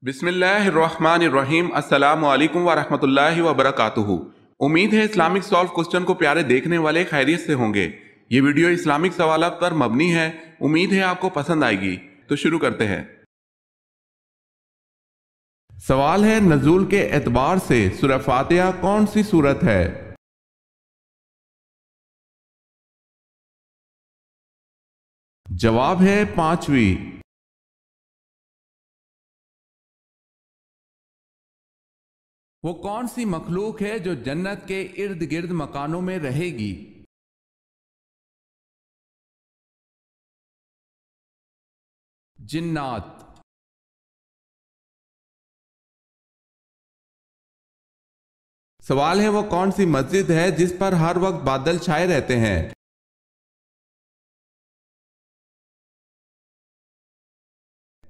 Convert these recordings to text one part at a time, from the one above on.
بسم اللہ الرحمن الرحیم۔ السلام علیکم ورحمۃ اللہ وبرکاتہ۔ امید ہے اسلامک سالو کوسچن کو پیارے دیکھنے والے خیریت سے ہوں گے۔ یہ ویڈیو اسلامک سوالات پر مبنی ہے، امید ہے آپ کو پسند آئے گی۔ تو شروع کرتے ہیں۔ سوال ہے، نزول کے اعتبار سے سورہ فاتحہ کون سی سورت ہے؟ جواب ہے 5ویں۔ وہ کون سی مخلوق ہے جو جنت کے ارد گرد مکانوں میں رہے گی؟ جنات۔ سوال ہے، وہ کون سی مسجد ہے جس پر ہر وقت بادل چھائے رہتے ہیں؟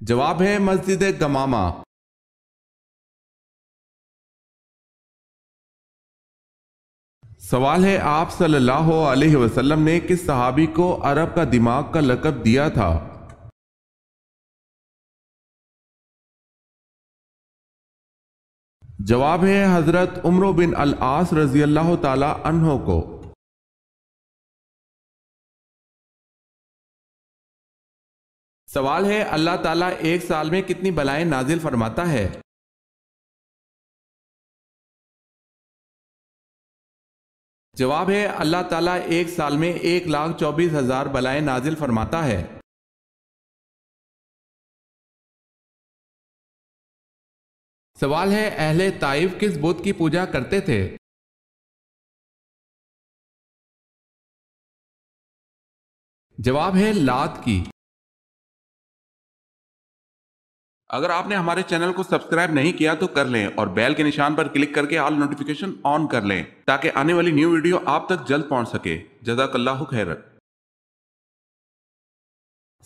جواب ہے مسجد گمامہ۔ سوال ہے، آپ صلی اللہ علیہ وسلم نے کس صحابی کو عرب کا دماغ کا لقب دیا تھا؟ جواب ہے حضرت عمرو بن العاص رضی اللہ تعالی عنہ کو۔ سوال ہے، اللہ تعالیٰ ایک سال میں کتنی بلائیں نازل فرماتا ہے؟ جواب ہے، اللہ تعالیٰ ایک سال میں 1,24,000 بلائیں نازل فرماتا ہے۔ سوال ہے، اہل طائف کس بت کی پوجا کرتے تھے؟ جواب ہے لات کی۔ اگر آپ نے ہمارے چینل کو سبسکرائب نہیں کیا تو کر لیں اور بیل کے نشان پر کلک کر کے آل نوٹیفیکیشن آن کر لیں تاکہ آنے والی نیو ویڈیو آپ تک جلد پہنچ سکے۔ جزاک اللہ خیر۔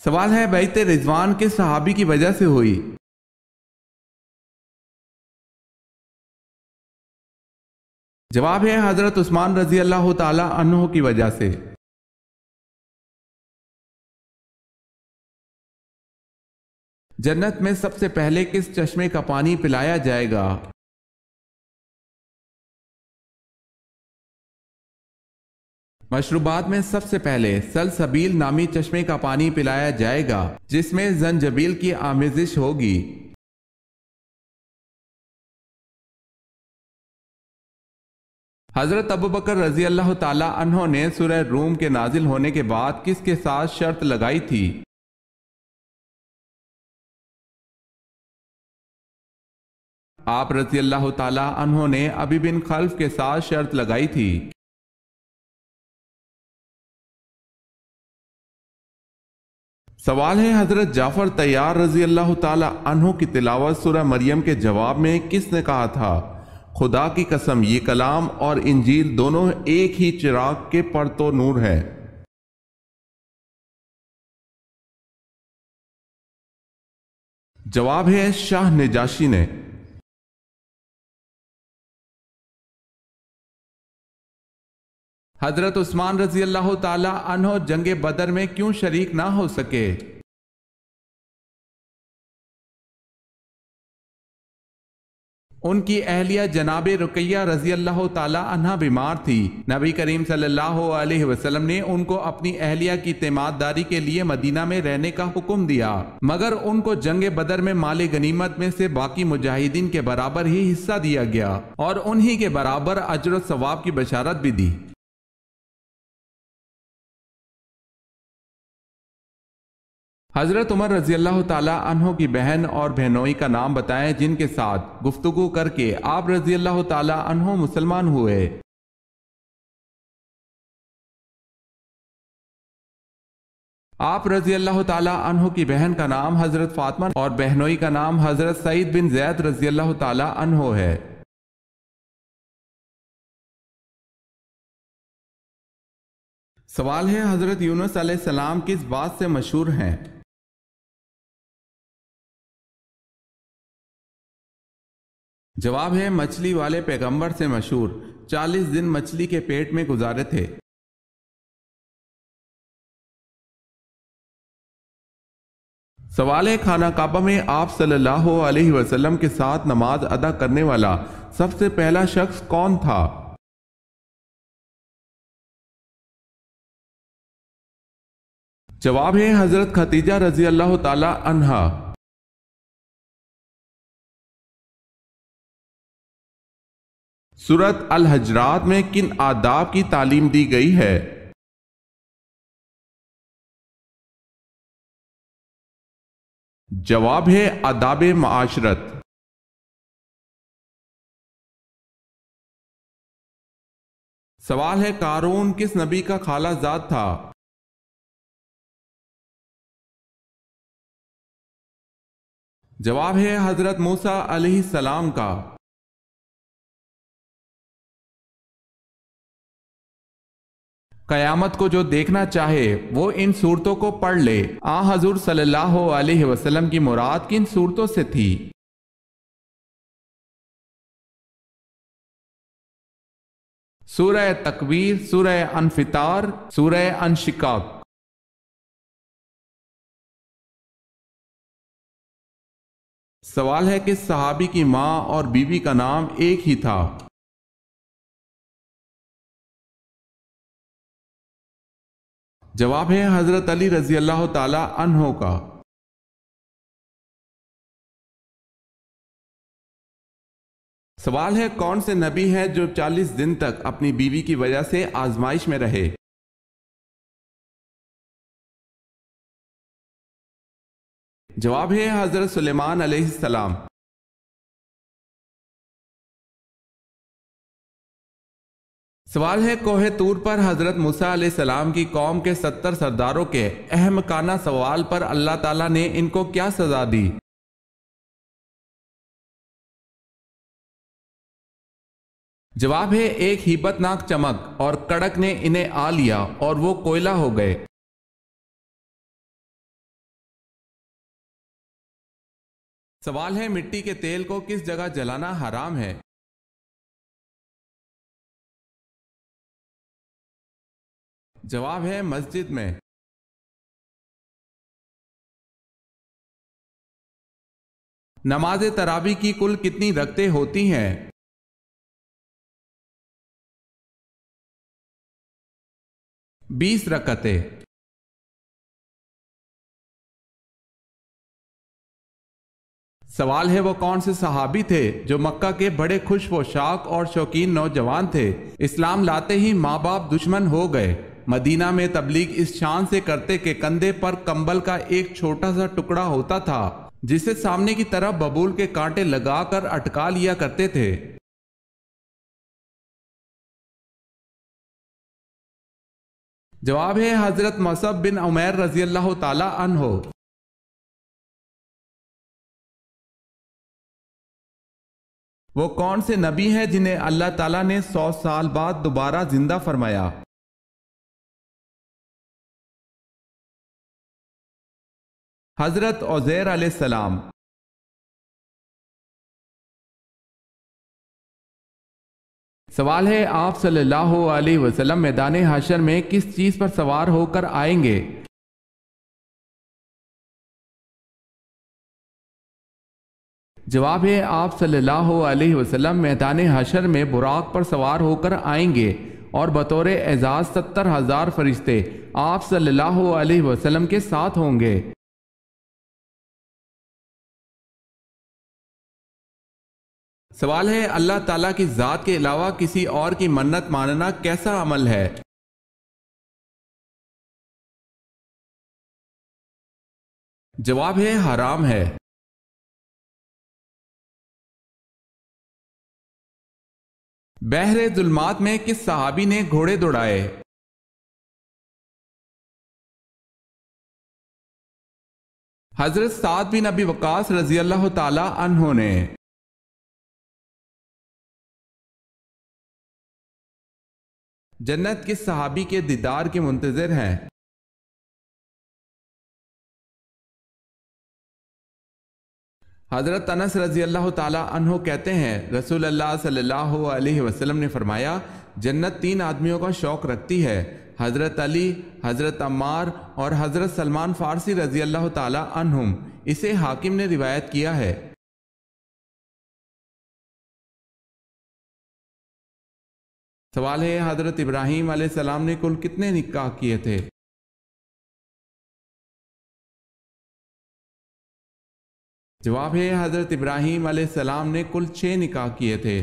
سوال ہے، بیعت رضوان کس صحابی کی وجہ سے ہوئی؟ جواب ہے حضرت عثمان رضی اللہ تعالی عنہ کی وجہ سے۔ جنت میں سب سے پہلے کس چشمے کا پانی پلایا جائے گا؟ مشروبات میں سب سے پہلے سلسبیل نامی چشمے کا پانی پلایا جائے گا جس میں زنجبیل کی آمیزش ہوگی۔ حضرت ابوبکر رضی اللہ تعالی عنہ نے سورہ روم کے نازل ہونے کے بعد کس کے ساتھ شرط لگائی تھی؟ آپ رضی اللہ تعالی عنہ نے ابی بن خلف کے ساتھ شرط لگائی تھی۔ سوال ہے، حضرت جعفر طیار رضی اللہ تعالی عنہ کی تلاوت سورہ مریم کے جواب میں کس نے کہا تھا؟ خدا کی قسم، یہ کلام اور انجیل دونوں ایک ہی چراغ کے پرتو نور ہے۔ جواب ہے شاہ نجاشی نے۔ حضرت عثمان رضی اللہ تعالی عنہ جنگ بدر میں کیوں شریک نہ ہو سکے؟ ان کی اہلیہ جناب رقیہ رضی اللہ تعالی عنہ بیمار تھی۔ نبی کریم صلی اللہ علیہ وسلم نے ان کو اپنی اہلیہ کی تیمارداری کے لیے مدینہ میں رہنے کا حکم دیا، مگر ان کو جنگ بدر میں مال غنیمت میں سے باقی مجاہدین کے برابر ہی حصہ دیا گیا اور انہی کے برابر اجر و ثواب کی بشارت بھی دی۔ حضرت عمر رضی اللہ تعالی عنہ کی بہن اور بہنوئی کا نام بتائیں جن کے ساتھ گفتگو کر کے آپ رضی اللہ تعالی عنہ مسلمان ہوئے۔ آپ رضی اللہ تعالی عنہ کی بہن کا نام حضرت فاطمہ اور بہنوئی کا نام حضرت سعید بن زید رضی اللہ تعالی عنہ ہے۔ سوال ہے، حضرت یونس علیہ السلام کس بات سے مشہور ہیں؟ جواب ہے مچھلی والے پیغمبر سے مشہور، 40 دن مچھلی کے پیٹ میں گزارے تھے۔ سوال ہے خانہ کعبہ میں آپ صلی اللہ علیہ وسلم کے ساتھ نماز ادا کرنے والا سب سے پہلا شخص کون تھا؟ جواب ہے حضرت خدیجہ رضی اللہ تعالی عنہا۔ سورۃ الحجرات میں کن آداب کی تعلیم دی گئی ہے؟ جواب ہے آداب معاشرت۔ سوال ہے قارون کس نبی کا خالہ زاد تھا؟ جواب ہے حضرت موسیٰ علیہ السلام کا۔ قیامت کو جو دیکھنا چاہے وہ ان صورتوں کو پڑھ لے۔ حضور صلی اللہ علیہ وسلم کی مراد کن صورتوں سے تھی؟ سورہ تکویر، سورہ انفطار، سورہ انشقاق۔ سوال ہے کس صحابی کی ماں اور بیوی کا نام ایک ہی تھا؟ جواب ہے حضرت علی رضی اللہ تعالی عنہ کا۔ سوال ہے کون سے نبی ہے جو 40 دن تک اپنی بیوی کی وجہ سے آزمائش میں رہے؟ جواب ہے حضرت سلیمان علیہ السلام۔ سوال ہے کوہ طور پر حضرت موسیٰ علیہ السلام کی قوم کے 70 سرداروں کے احمقانہ سوال پر اللہ تعالیٰ نے ان کو کیا سزا دی؟ جواب ہے ایک ہیبت ناک چمک اور کڑک نے انہیں آ لیا اور وہ کوئلہ ہو گئے۔ سوال ہے مٹی کے تیل کو کس جگہ جلانا حرام ہے؟ جواب ہے مسجد میں۔ نماز تراویح کی کل کتنی رکعتیں ہوتی ہیں؟ 20 رکعتیں۔ سوال ہے وہ کون سے صحابی تھے جو مکہ کے بڑے خوش پوشاک اور شوقین نوجوان تھے، اسلام لاتے ہی ماں باپ دشمن ہو گئے، مدینہ میں تبلیغ اس شان سے کرتے کہ کندھے پر کمبل کا ایک چھوٹا سا ٹکڑا ہوتا تھا جسے سامنے کی طرف ببول کے کانٹے لگا کر اٹکا لیا کرتے تھے؟ جواب ہے حضرت مصعب بن عمیر رضی اللہ تعالی عنہ۔ وہ کون سے نبی ہیں جنہیں اللہ تعالیٰ نے 100 سال بعد دوبارہ زندہ فرمایا؟ حضرت عزیر علیہ السلام۔ سوال ہے آپ صلی اللہ علیہ وسلم میدان حشر میں کس چیز پر سوار ہو کر آئیں گے؟ جواب ہے آپ صلی اللہ علیہ وسلم میدان حشر میں براق پر سوار ہو کر آئیں گے اور بطور اعزاز 70,000 فرشتے آپ صلی اللہ علیہ وسلم کے ساتھ ہوں گے۔ سوال ہے اللہ تعالیٰ کی ذات کے علاوہ کسی اور کی منت ماننا کیسا عمل ہے؟ جواب ہے حرام ہے۔ بحر ظلمات میں کس صحابی نے گھوڑے دوڑائے؟ حضرت سعد بن ابی وقاص رضی اللہ تعالی عنہ نے۔ جنت کس صحابی کے دیدار کے منتظر ہیں؟ حضرت انس رضی اللہ تعالی عنہ کہتے ہیں رسول اللہ صلی اللہ علیہ وسلم نے فرمایا جنت 3 آدمیوں کا شوق رکھتی ہے، حضرت علی، حضرت عمار اور حضرت سلمان فارسی رضی اللہ تعالی عنہم۔ اسے حاکم نے روایت کیا ہے۔ سوال ہے حضرت ابراہیم علیہ السلام نے کل کتنے نکاح کیے تھے؟ جواب ہے حضرت ابراہیم علیہ السلام نے کل 6 نکاح کیے تھے۔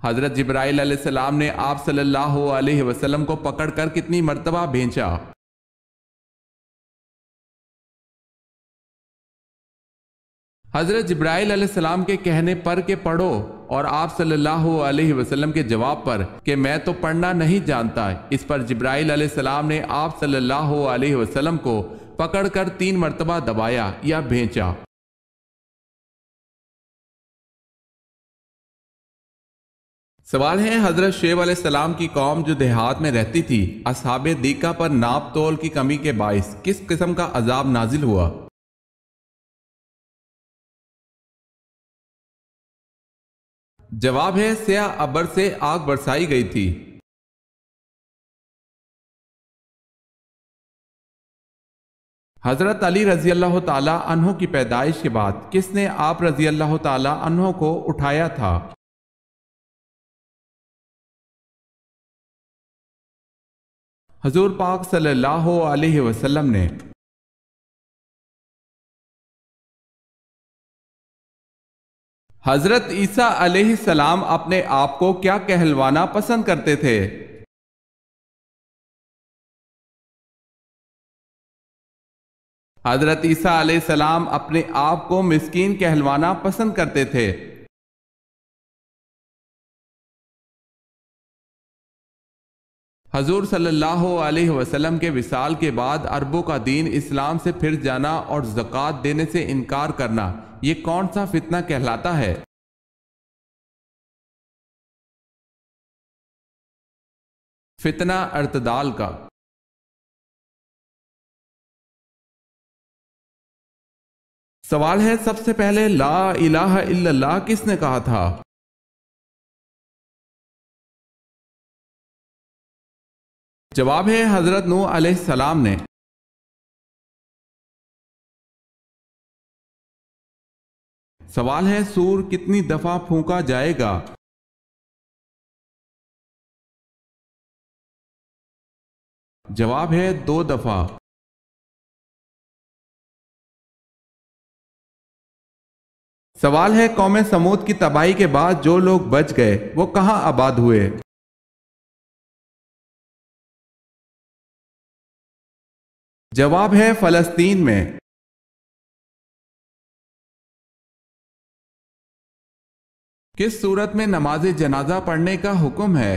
حضرت جبرائیل علیہ السلام نے آپ صلی اللہ علیہ وسلم کو پکڑ کر کتنی مرتبہ بھیجا؟ حضرت جبرائیل علیہ السلام کے کہنے پر کہ پڑھو، اور آپ صلی اللہ علیہ وسلم کے جواب پر کہ میں تو پڑھنا نہیں جانتا، اس پر جبرائیل علیہ السلام نے آپ صلی اللہ علیہ وسلم کو پکڑ کر 3 مرتبہ دبایا یا بھیجا۔ سوال ہے حضرت شعیب علیہ السلام کی قوم جو دیہات میں رہتی تھی، اصحاب دیکہ پر ناپ تول کی کمی کے باعث کس قسم کا عذاب نازل ہوا؟ جواب ہے سیاہ ابر سے آگ برسائی گئی تھی۔ حضرت علی رضی اللہ تعالی عنہ کی پیدائش کے بعد کس نے آپ رضی اللہ تعالی عنہ کو اٹھایا تھا؟ حضور پاک صلی اللہ علیہ وسلم نے۔ حضرت عیسیٰ علیہ السلام اپنے آپ کو کیا کہلوانا پسند کرتے تھے؟ حضرت عیسیٰ علیہ السلام اپنے آپ کو مسکین کہلوانا پسند کرتے تھے۔ حضور صلی اللہ علیہ وسلم کے وصال کے بعد عربوں کا دین اسلام سے پھر جانا اور زکوٰۃ دینے سے انکار کرنا، یہ کون سا فتنہ کہلاتا ہے؟ فتنہ ارتدال کا۔ سوال ہے سب سے پہلے لا الہ الا اللہ کس نے کہا تھا؟ جواب ہے حضرت نوح علیہ السلام نے۔ سوال ہے سور کتنی دفعہ پھونکا جائے گا؟ جواب ہے 2 دفعہ۔ سوال ہے قوم سمود کی تباہی کے بعد جو لوگ بچ گئے وہ کہاں آباد ہوئے؟ جواب ہے فلسطین میں۔ کس صورت میں نماز جنازہ پڑھنے کا حکم ہے؟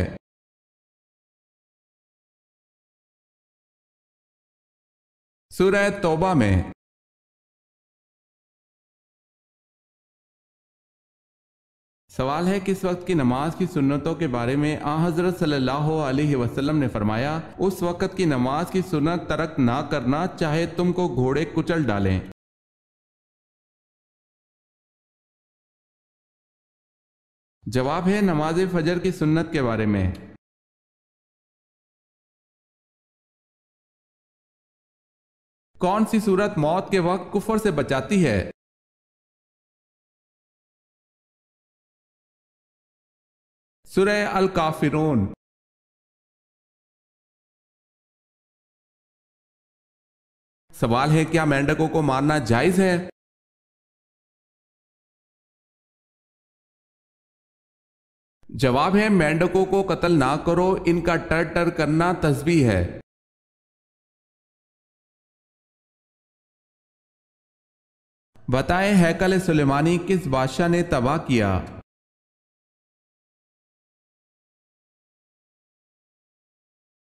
سورہ توبہ میں۔ سوال ہے کس وقت کی نماز کی سنتوں کے بارے میں حضرت صلی اللہ علیہ وسلم نے فرمایا اس وقت کی نماز کی سنت ترک نہ کرنا چاہے تم کو گھوڑے کچل ڈالیں۔ جواب ہے نماز فجر کی سنت کے بارے میں۔ کون سی صورت موت کے وقت کفر سے بچاتی ہے؟ سورہ الکافرون۔ سوال ہے کیا مینڈکوں کو مارنا جائز ہے؟ جواب ہے مینڈکوں کو قتل نہ کرو، ان کا ٹر ٹر کرنا تسبیح ہے۔ بتائیں ہیکل سلیمانی کس بادشاہ نے تباہ کیا؟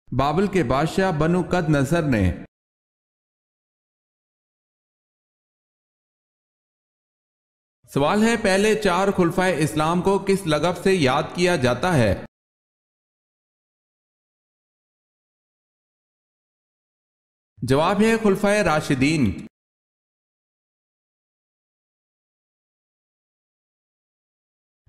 بابل کے بادشاہ بنو قد نظر نے۔ سوال ہے پہلے 4 خلفائے اسلام کو کس لقب سے یاد کیا جاتا ہے؟ جواب ہے خلفائے راشدین۔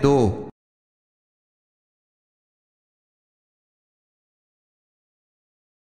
2।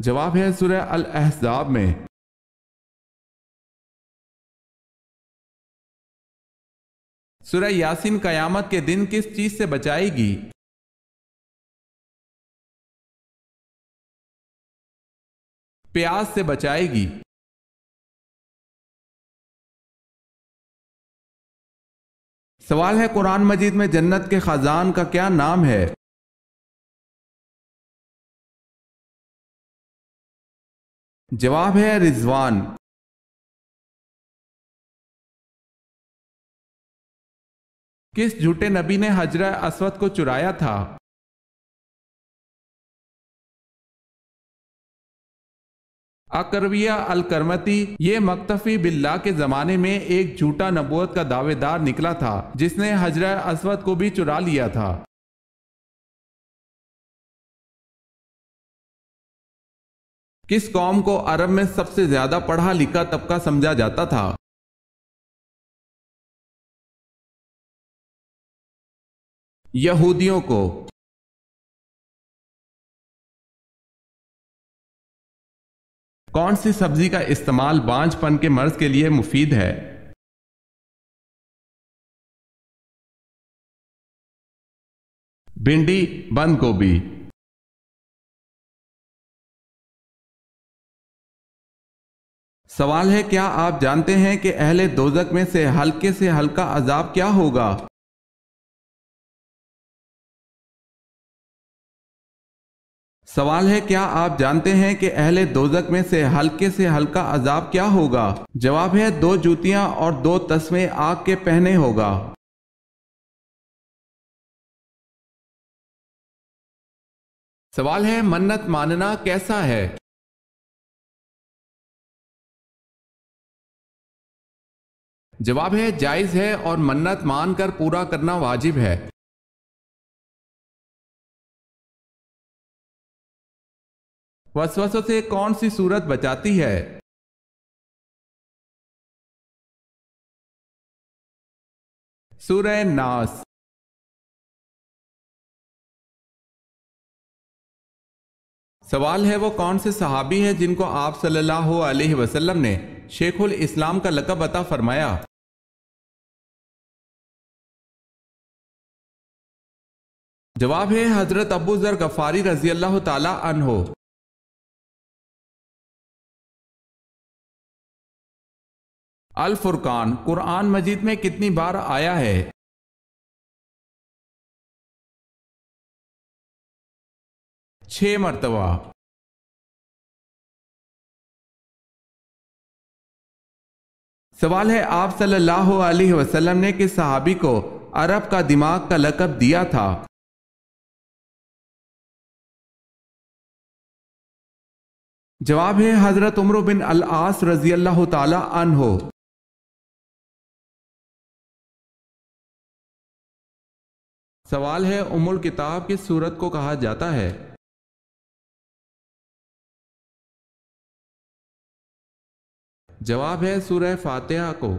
جواب ہے سورہ الاحزاب میں۔ سورہ یاسین قیامت کے دن کس چیز سے بچائے گی؟ پیاس سے بچائے گی۔ سوال ہے قرآن مجید میں جنت کے خزان کا کیا نام ہے؟ جواب ہے رضوان۔ کس جھوٹے نبی نے حجرہ اسود کو چرایا تھا؟ اکرویہ الکرمتی یہ مقتفی باللہ کے زمانے میں ایک جھوٹا نبوت کا دعوے دار نکلا تھا جس نے حجرہ اسود کو بھی چرا لیا تھا۔ کس قوم کو عرب میں سب سے زیادہ پڑھا لکھا طبقہ سمجھا جاتا تھا؟ یہودیوں کو۔ کون سی سبزی کا استعمال بانجھ پن کے مرض کے لیے مفید ہے؟ بھنڈی، بند گوبھی۔ سوال ہے کیا آپ جانتے ہیں کہ اہل دوزخ میں سے ہلکے سے ہلکا عذاب کیا ہوگا؟ سوال ہے کیا آپ جانتے ہیں کہ اہل دوزخ میں سے ہلکے سے ہلکا عذاب کیا ہوگا؟ جواب ہے 2 جوتیاں اور 2 تسمے آگ کے پہنے ہوگا۔ سوال ہے منت ماننا کیسا ہے؟ جواب ہے جائز ہے اور منت مان کر پورا کرنا واجب ہے۔ وسوسوں سے کون سی صورت بچاتی ہے؟ سورہ ناس۔ سوال ہے وہ کون سے صحابی ہیں جن کو آپ صلی اللہ علیہ وسلم نے شیخ الاسلام کا لقب عطا فرمایا؟ جواب ہے حضرت ابو ذر غفاری رضی اللہ تعالی عنہ۔ الفرقان قرآن مجید میں کتنی بار آیا ہے؟ 6 مرتبہ۔ سوال ہے آپ صلی اللہ علیہ وسلم نے کس صحابی کو عرب کا دماغ کا لقب دیا تھا؟ جواب ہے حضرت عمرو بن العاص رضی اللہ تعالی عنہ۔ سوال ہے ام الکتاب کس سورت کو کہا جاتا ہے؟ جواب ہے سورہ فاتحہ کو۔